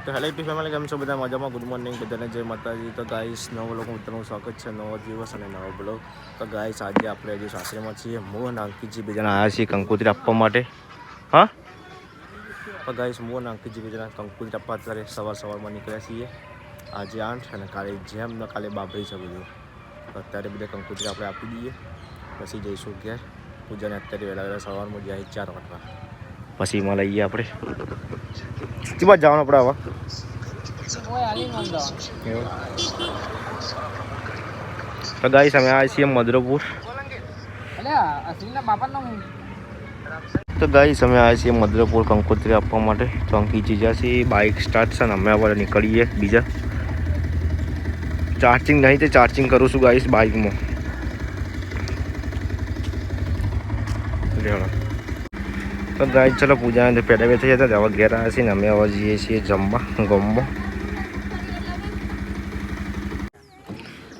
તો hello YouTube family, કેમ છો બધા? મજામાં? ગુડ મોર્નિંગ બધાને, જય માતાજી. તો ગાઈસ, નવો લોકો મિત્રોનું સ્વાગત છે, નવો દિવસ અને નવો બ્લોગ. તો ગાઈસ, આજે આપણે હજી સાસરીમાં છીએ. હું અને અંકિતજી બેજાના આવ્યા છીએ કંકોત્રી આપવા માટે. હા, તો ગાઈસ, હું અને અંકિતજી બેજાના કંકોત્રી આપવા અત્યારે સવારમાં નીકળ્યા છીએ. આજે 8 અને કાલે જેમ ને કાલે બાબરી છે બધું. તો અત્યારે બધા કંકોત્રી આપણે આપી દઈએ, પછી જઈશું ઘેર. પૂજાને અત્યારે વહેલા સવારમાં જાય 4 વાગવા. પછી એમાં લઈએ આપણે કેટલી વાર જવાનું આપણે આવા તો ગાઈસ અમે આવ્યા છીએ મધુરપુર. તો ગાઈસ અમે આવ્યા છીએ મધુરપુર કંકોત્રી આપવા માટે. તો અંકિતજી જ્યાં છે બાઇક સ્ટાર્ટ છે ને અમે આપણે નીકળીએ બીજા. ચાર્જિંગ નહીં તે ચાર્જિંગ કરું છું ગાઈસ બાઇકમાં. તો ગાઈસ ચલો પૂજાને પેડા બે થઈ જતા હવે ઘેર આવ્યા છીએ ને અમે હવે જઈએ છીએ જમવા ગમમાં.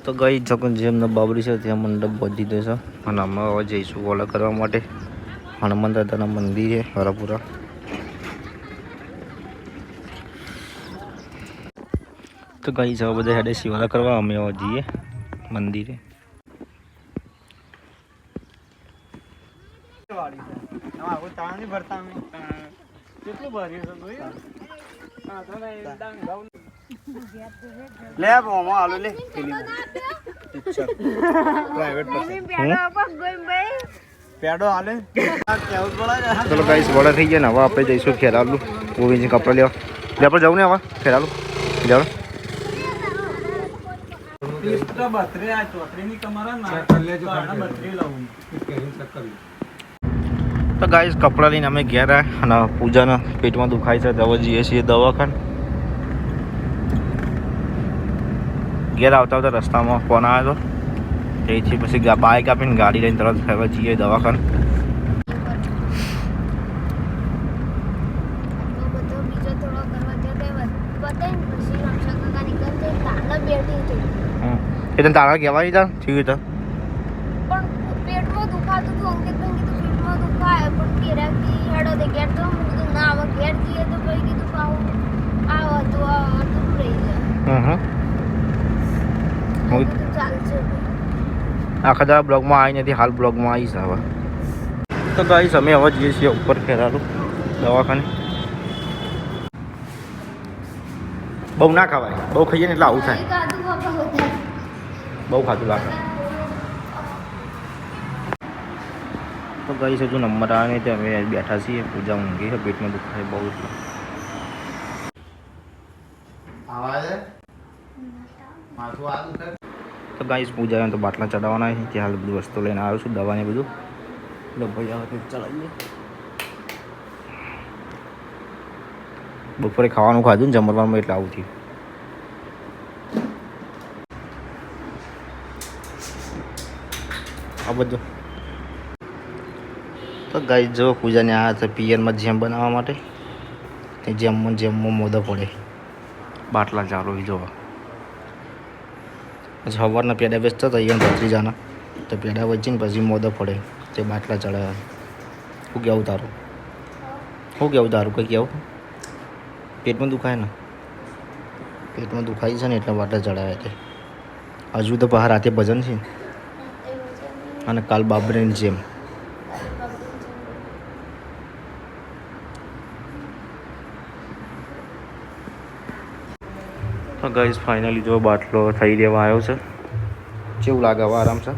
તો ગાઈસ જેમ બાબરી છે ત્યાં મંડપ બાંધી દે છે અને અમે હવે જઈશું ઓલા કરવા માટે હનુમાન દાદાના મંદિરે હરાપુરા. તો ગાઈસ હવે બધા હેડે શિવાલા કરવા, અમે હવે જઈએ મંદિરે. લે મોમો આલુ લે પેડો આલે ચલો ગાઈસ વડા થઈ ગયા ને હવે આપણે જઈશું ખેરાલુ ગોવિંદજી કપડા લેવા. લે આપણે જવું ને હવે ખેરાલુ જાવ. તો ગાઈસ કપડાં લઈને અમે ઘેર આવ્યા અને પૂજાના પેટમાં દુખાય છે તો જઈએ છીએ દવાખાને. ઘેર આવતા આવતા રસ્તામાં ફોન આવ્યો હતો, તેથી પછી બાઇક આપીને ગાડી લઈને તરત ફરવા જઈએ દવાખાને. એ તને તારા કહેવાય તા થયું હતા પણ પેટમાં દુખાતું હતું. અંકિતભાઈ કીધું પેટમાં દુખાય પણ કેરાથી હેડો દે ઘેર તો કીધું ના હવે ઘેર જઈએ તો ભાઈ કીધું આવું હતું રહી જાય. ચાલશે આખા દાડા બ્લોગમાં આવી નથી, હાલ બ્લોગમાં આવીશ હવે. તો ગાઈસ અમે હવે જઈએ છીએ ઉપર ખેરાલુ દવાખાને. બહુ ના ખવાય, બહુ ખાઈએ ને એટલે આવું થાય. બહુ ખાધું લાગે. તો ગાઈસ હજુ નંબર આવે નહીં, અમે બેઠા છીએ. પૂજા ઊંઘી છે, પેટમાં દુખાય બહુ એટલે. તો ગાઈસ પૂજા તો બાટલા ચડાવવાના છે, ત્યાં હાલ બધી વસ્તુ લઈને આવ્યો છું, દવા ને બધું. એટલે ભાઈ આવે ચલાવીએ. બપોરે ખાવાનું ખાધું ને જમવામાં એટલે આવું થયું. આ બધું તો ગાઈસ જો પૂજાને આ હતા પિયરમાં જેમ બનાવવા માટે. તે જેમમાં મોદો પડે બાટલા ચાલુ જોવા. પછી સવારના પેડા વેચતા હતા અહીંયા ભત્રીજાના, તો પેડા વેચીને પછી મોદો પડે તે બાટલા ચડાવ્યા. શું કહેવું તારું? કંઈ કહેવું? પેટમાં દુખાય ને? પેટમાં દુખાય છે ને એટલે બાટલા ચડાવ્યા તે. હજુ તો બહાર રાતે ભજન છે અને કાલ બાબરીની જેમ. તો ગાઈસ ફાઇનલી જો બાટલો થઈ દેવા આવ્યો છે. કેવું લાગે હવે? આરામ છે?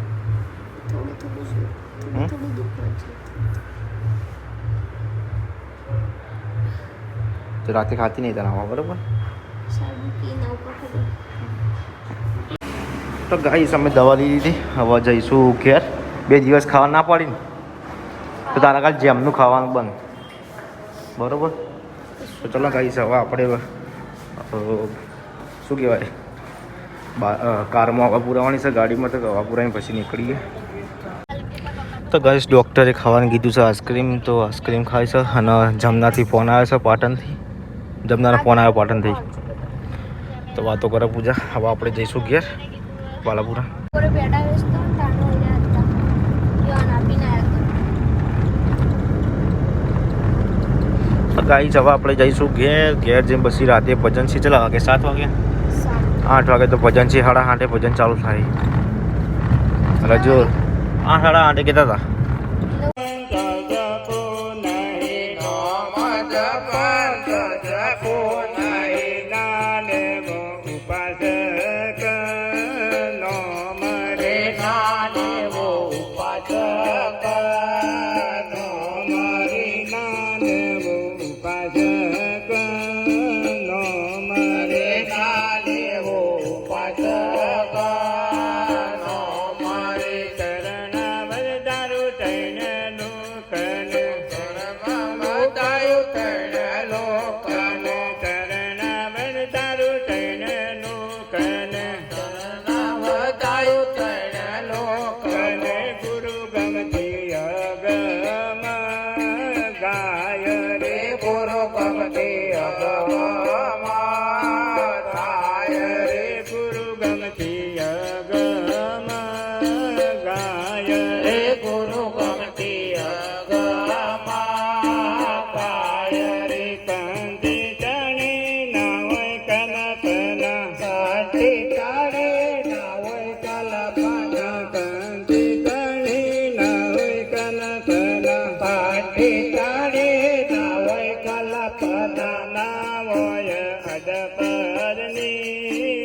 તો રાતે ખાતી નહીં તને આવા, બરાબર? તો ગાઈસ અમે દવા લઈ લીધી, હવે જઈશું ઘેર. 2 દિવસ ખાવા ના પાડીને તો તારા કાલ જેમનું ખાવાનું બંધ, બરાબર? તો ચલો ગાઈસ હવે આપણે શું કહેવાય કારમાં હવા પુરાવાની છે, ગાડીમાં તો હવા પુરાવીને પછી નીકળીએ. તો ગાઈસ ડૉક્ટરે ખાવાનું કીધું છે આઈસ્ક્રીમ, તો આઈસ્ક્રીમ ખાય છે. અને જમનાથી ફોન આવ્યો છે પાટણથી, જમનાનો ફોન આવ્યો પાટણથી, તો વાતો કરે પૂજા. હવે આપણે જઈશું ઘેર બાલાપુરા. ગાઈસ હવે આપણે જઈશું ઘેર જઈને પછી રાતે ભજન છે. ચલા વાગે 7 વાગે 8 વાગે તો ભજન છે. 8:30 ભજન ચાલુ થાય. એટલે જો 8:30 કહેતા હતા. અદપરની